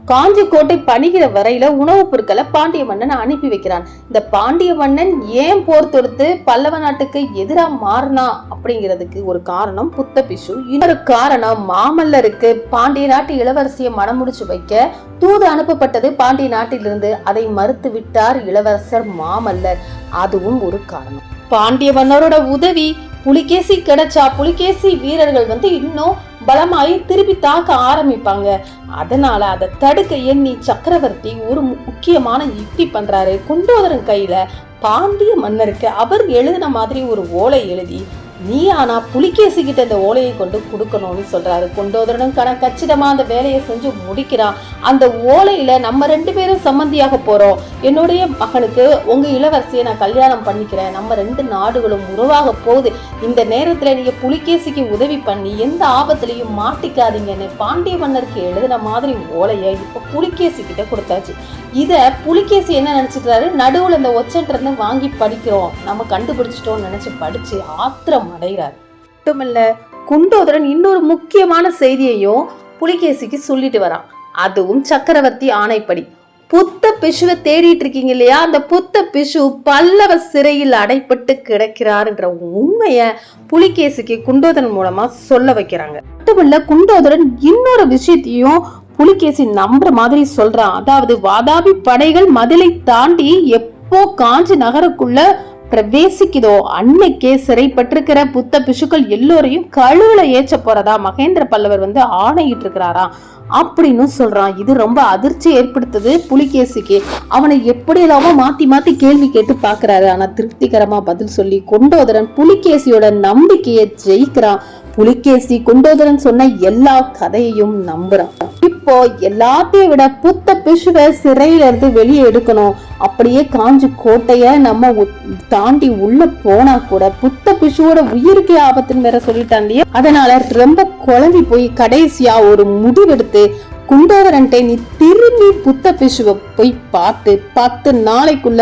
காஞ்சி கோட்டை பணிகிற வரையில உணவுப் பொருட்களை பாண்டிய மன்னன் அனுப்பி வைக்கிறான். இந்த பாண்டிய மன்னன் ஏன் போர் தொடுத்து பல்லவ நாட்டுக்கு எதிராக மாறினா அப்படிங்கிறதுக்கு ஒரு காரணம் புத்த பிஷு. இன்னொரு காரணம் மாமல்லருக்கு பாண்டிய நாட்டு இளவரசியை மனம் முடிச்சு வைக்க தூது அனுப்பப்பட்டது பாண்டிய நாட்டிலிருந்து. அதை மறுத்து விட்டார் இளவரசர் மாமல்லர். அதுவும் ஒரு காரணம். பாண்டிய மன்னரோட உதவி புலிகேசி கிடைச்சா புலிகேசி வீரர்கள் இன்னும் பலமாயி திருப்பி தாக்க ஆரம்பிப்பாங்க. அதனால அதை தடுக்க எண்ணி சக்கரவர்த்தி ஒரு முக்கியமான யுக்தி பண்றாரு. குண்டோதரன் கையில பாண்டிய மன்னருக்கு அவர் எழுதின மாதிரி ஒரு ஓலை எழுதி, நீ ஆனா புலிகேசி கிட்ட இந்த ஓலையை கொண்டு கொடுக்கணும்னு சொல்றாரு. குண்டோதரனும் கச்சிதமா அந்த வேலையை செஞ்சு முடிக்கிறான். அந்த ஓலையில நம்ம 2 பேரும் சம்மந்தியாக போறோம், என்னுடைய மகனுக்கு உங்க இளவரசியை நான் கல்யாணம் பண்ணிக்கிறேன், நம்ம 2 நாடுகளும் உருவாக போகுது, இந்த நேரத்துல நீங்க புலிகேசிக்கு உதவி பண்ணி எந்த ஆபத்திலையும் மாட்டிக்காதீங்கன்னு பாண்டிய மன்னருக்கு எழுதின மாதிரி ஓலையை இப்ப புலிகேசி கிட்ட கொடுத்தாச்சு. இத புலிகேசி என்ன நினைச்சுக்கிறாரு, நடுவுல இந்த ஒச்சன்றது வாங்கி படிக்கிறோம், நம்ம கண்டுபிடிச்சிட்டோம்னு நினைச்சு படிச்சு ஆத்திரம் அடைகிறார். மட்டுமல்ல, குண்டோதரன் இன்னொரு முக்கியமான செய்தியையும் புலிகேசிக்கு சொல்லிட்டு வரான். அதுவும் சக்கரவர்த்தி ஆணைப்படி. புத்த பிஷுவை தேடிட்டு இருக்கீங்க இல்லையா, அந்த புத்த பிஷு பல்லவ சிறையில் அடைப்பட்டு கிடக்கிறார்ன்ற உண்மைய புலிகேசிக்கு குண்டோதரன் மூலமா சொல்ல வைக்கிறாங்க. மட்டுமல்ல, குண்டோதரன் இன்னொரு விஷயத்தையும் புலிகேசி நம்புற மாதிரி சொல்றான். அதாவது வாதாபி படைகள் மதிலை தாண்டி எப்போ காஞ்சி நகருக்குள்ள பிரவேசிக்குதோ அன்னைக்கே சிறைப்பட்டிருக்கிற புத்த பிஷுக்கள் எல்லோரையும் கழுவுல ஏற்ற போறதா மகேந்திர பல்லவர் ஆணையிட்டு இருக்கிறாரா அப்படின்னு சொல்றான். இது ரொம்ப அதிர்ச்சி ஏற்படுத்துது புலிகேசிக்கு. அவனை எப்படி இல்லாம மாத்தி மாத்தி கேள்வி கேட்டு பாக்குறாரு. ஆனா திருப்திகரமா பதில் சொல்லி குண்டோதரன் புலிகேசியோட நம்பிக்கையை ஜெயிக்கிறான். புலிகேசி குண்டோதரன் சொன்ன எல்லா கதையையும் நம்புறான். இப்போ எல்லாத்தையும் விட புத்த பிஷுவை சிறையில இருந்து வெளியே எடுக்கணும். அப்படியே காஞ்சி கோட்டைய நம்ம தாண்டி உள்ள போனா கூட புத்த பிஷுவோட உயிருக்கு ஆபத்துன்னு வேற சொல்லிட்டான் இல்லையா. அதனால ரொம்ப குழம்பி போய் கடைசியா ஒரு முடிவெடுத்து குண்டோதரன்ட்டே நீ திரும்பி புத்த பிஷுவை போய் பார்த்து 10 நாளைக்குள்ள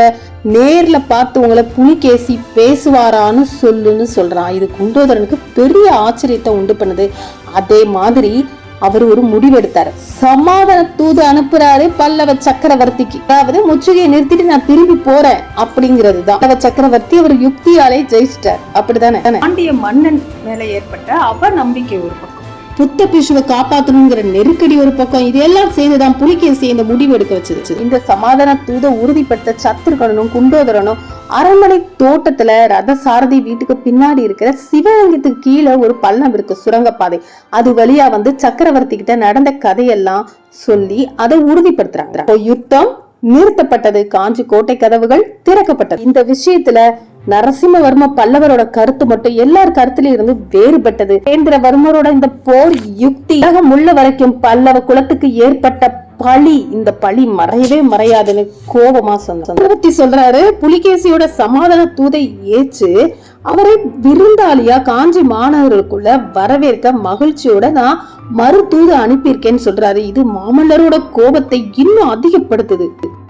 நேர்ல பார்த்து உங்களை புலிகேசி பேசுவாரான்னு சொல்லுன்னு சொல்றான். இது குண்டோதரனுக்கு பெரிய ஆச்சரியத்தை உண்டு பண்ணுது. அதே மாதிரி அவர் ஒரு முடிவெடுத்தாரு. சமாதான தூது அனுப்புறாரு பல்லவ சக்கரவர்த்திக்கு. அதாவது முற்றுகையை நிறுத்திட்டு நான் திரும்பி போறேன் அப்படிங்கிறது தான். பல்லவ சக்கரவர்த்தி அவர் யுக்தியாலே ஜெயிச்சிட்டார். அப்படிதானே? பாண்டிய மன்னன் மேல ஏற்பட்ட அவநம்பிக்கை ஒரு பக்கம், புத்த பிஷுவை காப்பாற்றணுங்கிற நெருக்கடி ஒரு பக்கம், இதெல்லாம் சேர்ந்துதான் புலிகேசி இந்த முடிவு எடுக்க வச்சிருச்சு. இந்த சமாதான தூதை உறுதிப்படுத்த சத்ருகனும் குண்டோதரனும் அரண்மனை தோட்டத்துல ரத சாரதி வீட்டுக்கு பின்னாடி இருக்கிற சிவலிங்கத்துக்கு கீழே ஒரு பள்ளம் இருக்கு, சுரங்கப்பாதை. அது வழியா வந்து சக்கரவர்த்தி கிட்ட நடந்த கதையெல்லாம் சொல்லி அதை உறுதிப்படுத்துறாங்க. யுத்தம் நிறுத்தப்பட்டது. காஞ்சி கோட்டை கதவுகள் திறக்கப்பட்டது. இந்த விஷயத்துல நரசிம்மவர்ம பல்லவரோட கருத்து மட்டும் எல்லார் கருத்துல இருந்து வேறுபட்டது. மகேந்திரவர்மரோட இந்த போர் யுக்தி உலகம் உள்ள வரைக்கும் பல்லவ குலத்துக்கு ஏற்பட்ட பழி, இந்த பழி மறையவே மறையாதுன்னு கோபமா சொன்னார். சொல்றாரு, புலிகேசியோட சமாதான தூதை ஏற்று அவரை விருந்தாளியா காஞ்சி மாநகருக்குள்ள வரவேற்க மகிழ்ச்சியோட நான் மறு தூது அனுப்பியிருக்கேன்னு சொல்றாரு. இது மாமல்லரோட கோபத்தை இன்னும் அதிகப்படுத்துது.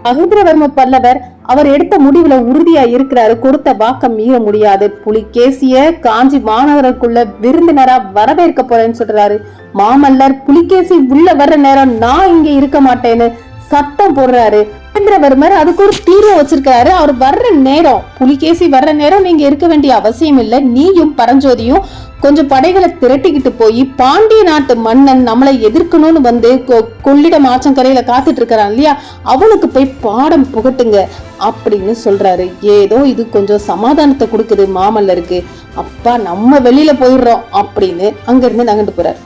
மகேந்திரவர்ம பல்லவர் அவர் எடுத்த முடிவுல உறுதியா இருக்கிறாரு. கொடுத்த வாக்கம் மீற முடியாது. புலிகேசிய காஞ்சி மாநகருக்குள்ள விருந்தினரா வரவேற்க போறேன்னு சொல்றாரு. மாமல்லர் புலிகேசி உள்ள வர்ற நேரம் நான் இங்க இருக்க மாட்டேன்னு சத்தம் போடுறாரு. மகேந்திரவர்மர் அதுக்கு ஒரு தீர்வு வச்சிருக்காரு. அவர் வர்ற நேரம், புலிகேசி வர்ற நேரம் நீங்க இருக்க வேண்டிய அவசியம் இல்லை. நீயும் பரஞ்சோதியும் கொஞ்சம் படைகளை திரட்டிக்கிட்டு போய் பாண்டிய நாட்டு மன்னன் நம்மளை எதிர்க்கணும்னு வந்து கொள்ளிடம் ஆற்றங்கரையில காத்துட்டு இருக்கிறான் இல்லையா, அவனுக்கு போய் பாடம் புகட்டுங்க அப்படின்னு சொல்றாரு. ஏதோ இது கொஞ்சம் சமாதானத்தை கொடுக்குது மாமல்லருக்கு. அப்பா நம்ம வெளியில போயிடுறோம் அப்படின்னு அங்க இருந்து நகர்ந்து போறாரு.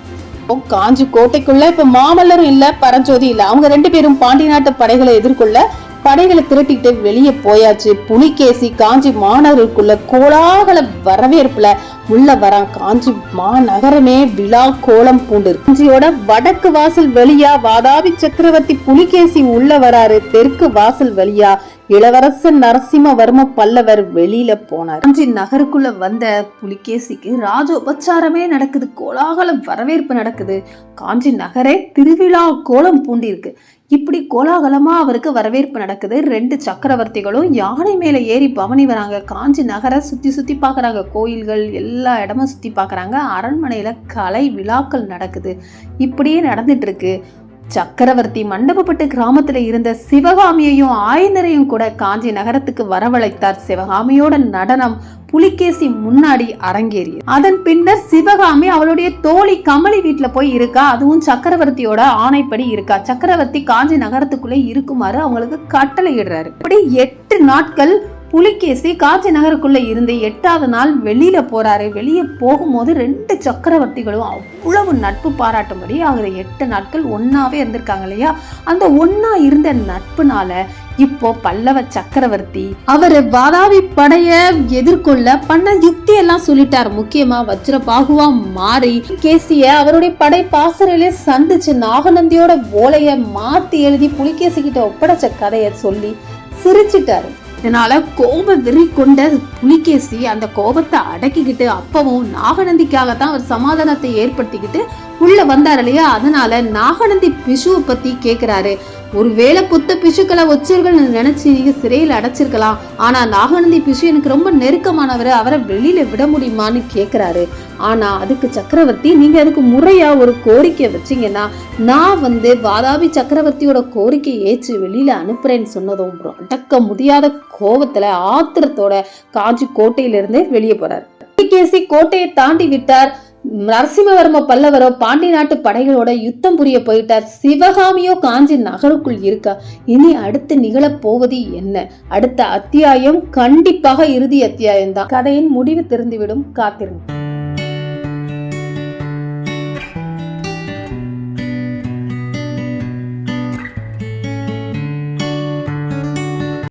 காஞ்சி கோட்டைக்குள்ள இப்ப மாமல்லரும் இல்ல, பரஞ்சோதி இல்ல. அவங்க 2 பேரும் பாண்டிய நாட்டு படைகளை எதிர்கொள்ள படைகளை திரட்டிட்டு வெளியே போயாச்சு. புலிகேசி காஞ்சி மாநகருக்குள்ள கோலாகல வரவேற்புல உள்ள வரான். காஞ்சி மாநகரமே விழா கோலம் பூண்டு. காஞ்சியோட வடக்கு வாசல் வழியா வாதாபி சக்கரவர்த்தி புலிகேசி உள்ள வராரு. தெற்கு வாசல் வழியா இளவரசர் நரசிம்மவர்ம பல்லவர் வெளியில போனார். காஞ்சி நகருக்குள்ள வந்த புலிகேசிக்கு ராஜோபச்சாரமே நடக்குது. கோலாகல வரவேற்பு நடக்குது. காஞ்சி நகரே திருவிழா கோலம் பூண்டி இருக்கு. இப்படி கோலாகலமா அவருக்கு வரவேற்பு நடக்குது. 2 சக்கரவர்த்திகளும் யானை மேல ஏறி பவனி வராங்க. காஞ்சி நகரை சுத்தி பாக்குறாங்க. கோயில்கள் எல்லா இடமும் சுத்தி பாக்குறாங்க. அரண்மனையில கலை விழாக்கள் நடக்குது. இப்படியே நடந்துட்டு இருக்கு. சக்கரவர்த்தி மண்டபப்பட்டு கிராமத்துல இருந்த சிவகாமியையும் ஆயனரையும் கூட காஞ்சி நகரத்துக்கு வரவழைத்தார். சிவகாமியோட நடனம் புலிகேசி முன்னாடி அரங்கேறியது. அதன் பின்னர் சிவகாமி அவளுடைய தோழி கமலி வீட்டுல போய் இருக்கா. அதுவும் சக்கரவர்த்தியோட ஆணைப்படி இருக்கா. சக்கரவர்த்தி காஞ்சி நகரத்துக்குள்ளே இருக்குமாறு அவங்களுக்கு கட்டளை இடுறாரு. இப்படி 8 நாட்கள் புலிகேசி காஞ்சி நகருக்குள்ள இருந்து 8வது நாள் வெளியில போறாரு. வெளியே போகும்போது 2 சக்கரவர்த்திகளும் அவ்வளவு நட்பு பாராட்டும்படி அவங்க 8 நாட்கள் ஒன்னாவே இருந்திருக்காங்க இல்லையா. அந்த ஒன்னா இருந்த நட்புனால இப்போ பல்லவ சக்கரவர்த்தி அவரு வாதாபி படைய எதிர்கொள்ள பண்ண யுக்தி எல்லாம் சொல்லிட்டார். முக்கியமா வஜ்ரபாகுவா மாறி கேசிய அவருடைய படை பாசறையிலே சந்திச்சு நாகநந்தியோட ஓலைய மாத்தி எழுதி புலிகேசி கிட்ட ஒப்படைச்ச கதைய சொல்லி சிரிச்சிட்டாரு. இதனால கோப வெறி கொண்ட புலிகேசி அந்த கோபத்தை அடக்கிக்கிட்டு அப்பவும் நாகநந்திக்காகத்தான் அவர் சமாதானத்தை ஏற்படுத்திக்கிட்டு உள்ள வந்தார் இல்லையா. அதனால நாகநந்தி பிஷுவை பத்தி கேக்குறாரு. ஒருவேளை புத்த பிஷுக்களை வச்சிருக்கன்னு நினைச்சு நீங்க சிறையில் அடைச்சிருக்கலாம். ஆனா நாகநந்தி பிஷு எனக்கு ரொம்ப நெருக்கமானவர், அவரை வெளியில விட முடியுமான்னு கேக்குறாரு. ஆனா அதுக்கு சக்கரவர்த்தி நீங்க அதுக்கு முறையா ஒரு கோரிக்கை வச்சீங்கன்னா நான் வாதாபி சக்கரவர்த்தியோட கோரிக்கை ஏற்று வெளியில அனுப்புறேன்னு சொன்னதும் அடக்க முடியாத கோபத்துல ஆத்திரத்தோட காஞ்சி கோட்டையிலிருந்து வெளியே போறாரு. புலிகேசி கோட்டையை தாண்டி விட்டார். நரசிம்மவர்ம பல்லவரோ பாண்டி நாட்டு படைகளோட யுத்தம் புரிய போயிட்டார். சிவகாமியோ காஞ்சி நகருக்குள் இருக்கா. இனி அடுத்து நிகழப்போவது என்ன? அடுத்த அத்தியாயம் கண்டிப்பாக இறுதி அத்தியாயம் தான். கதையின் முடிவு தெரிந்துவிடும். காத்திருங்க.